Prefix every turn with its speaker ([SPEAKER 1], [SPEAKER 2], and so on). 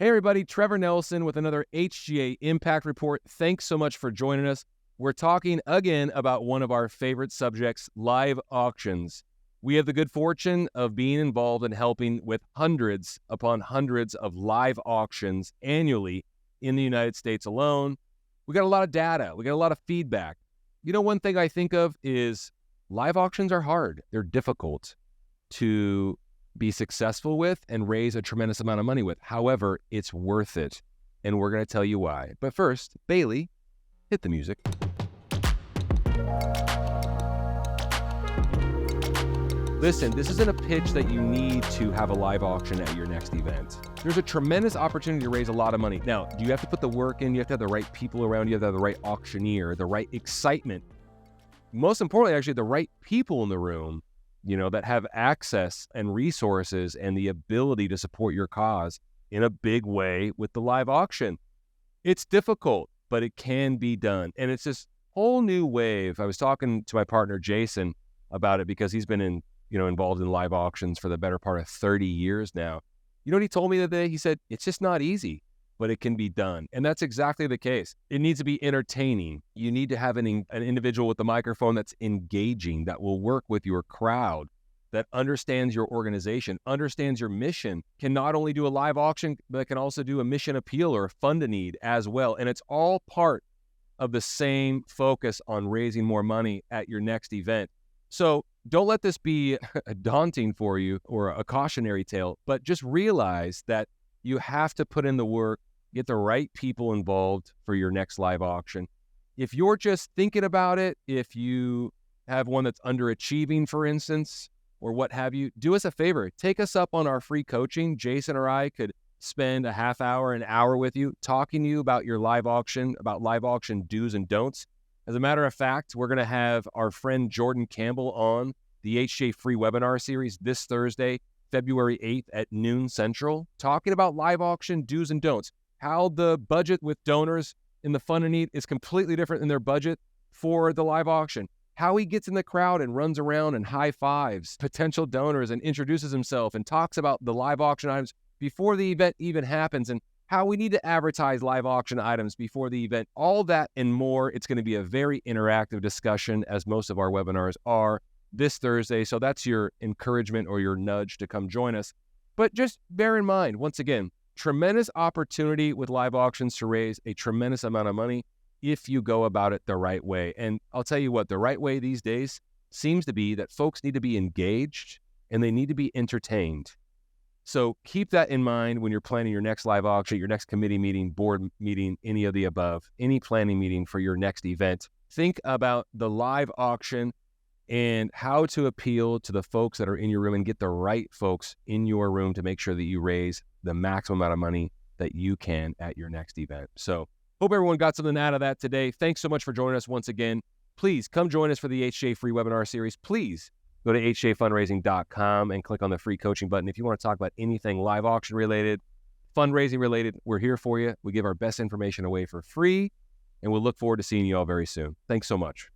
[SPEAKER 1] Hey everybody, Trevor Nelson with another HGA Impact Report. Thanks so much for joining us. We're talking again about one of our favorite subjects, live auctions. We have the good fortune of being involved in helping with hundreds upon hundreds of live auctions annually in the United States alone. We got a lot of data. We got a lot of feedback. One thing I think of is live auctions are hard. They're difficult to be successful with and raise a tremendous amount of money with. However, it's worth it. And we're going to tell you why. But first, Bailey, hit the music. Listen, this isn't a pitch that you need to have a live auction at your next event. There's a tremendous opportunity to raise a lot of money. Now, do you have to put the work in? You have to have the right people around. You have to have the right auctioneer, the right excitement. Most importantly, actually, the right people in the room, that have access and resources and the ability to support your cause in a big way with the live auction. It's difficult, but it can be done. And it's this whole new wave. I was talking to my partner, Jason, about it because he's been involved in live auctions for the better part of 30 years now. You know what he told me the other day? He said, it's just not easy, but it can be done. And that's exactly the case. It needs to be entertaining. You need to have an individual with the microphone that's engaging, that will work with your crowd, that understands your organization, understands your mission, can not only do a live auction, but can also do a mission appeal or a fund a need as well. And it's all part of the same focus on raising more money at your next event. So don't let this be daunting for you or a cautionary tale, but just realize that you have to put in the work, get the right people involved for your next live auction. If you're just thinking about it, if you have one that's underachieving, for instance, or what have you, do us a favor. Take us up on our free coaching. Jason or I could spend a half hour, an hour with you, talking to you about your live auction, about live auction do's and don'ts. As a matter of fact, we're going to have our friend Jordan Campbell on the HJ free webinar series this Thursday, February 8th at noon Central, talking about live auction do's and don'ts, how the budget with donors in the fund and need is completely different than their budget for the live auction, how he gets in the crowd and runs around and high fives potential donors and introduces himself and talks about the live auction items before the event even happens, and how we need to advertise live auction items before the event, all that and more. It's going to be a very interactive discussion, as most of our webinars are, this Thursday. So that's your encouragement or your nudge to come join us. But just bear in mind, once again, tremendous opportunity with live auctions to raise a tremendous amount of money if you go about it the right way. And I'll tell you what, the right way these days seems to be that folks need to be engaged and they need to be entertained. So keep that in mind when you're planning your next live auction, your next committee meeting, board meeting, any of the above, any planning meeting for your next event. Think about the live auction and how to appeal to the folks that are in your room and get the right folks in your room to make sure that you raise the maximum amount of money that you can at your next event. So hope everyone got something out of that today. Thanks so much for joining us once again. Please come join us for the HJ free webinar series. Please go to hjfundraising.com and click on the free coaching button. If you want to talk about anything live auction related, fundraising related, we're here for you. We give our best information away for free, and we'll look forward to seeing you all very soon. Thanks so much.